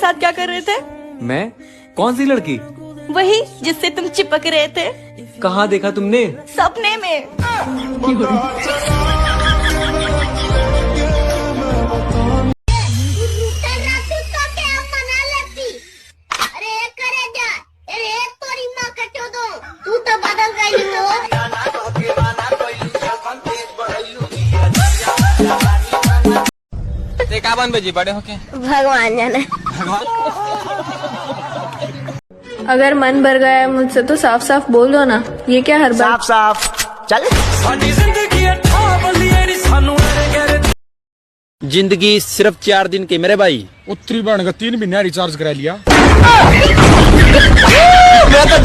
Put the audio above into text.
साथ क्या कर रहे थे? मैं? कौन सी लड़की? वही जिससे तुम चिपक रहे थे। कहाँ देखा तुमने? सपने में। तू तो बदल गई हो। का बन बेजी बड़े होके? भगवान जाने। अगर मन भर गया है मुझसे तो साफ साफ बोल दो ना, ये क्या हर बार? साफ साफ चल। जिंदगी सिर्फ 4 दिन की मेरे भाई। उत्तरी बन का 3 महीने रिचार्ज करा लिया। मैं तो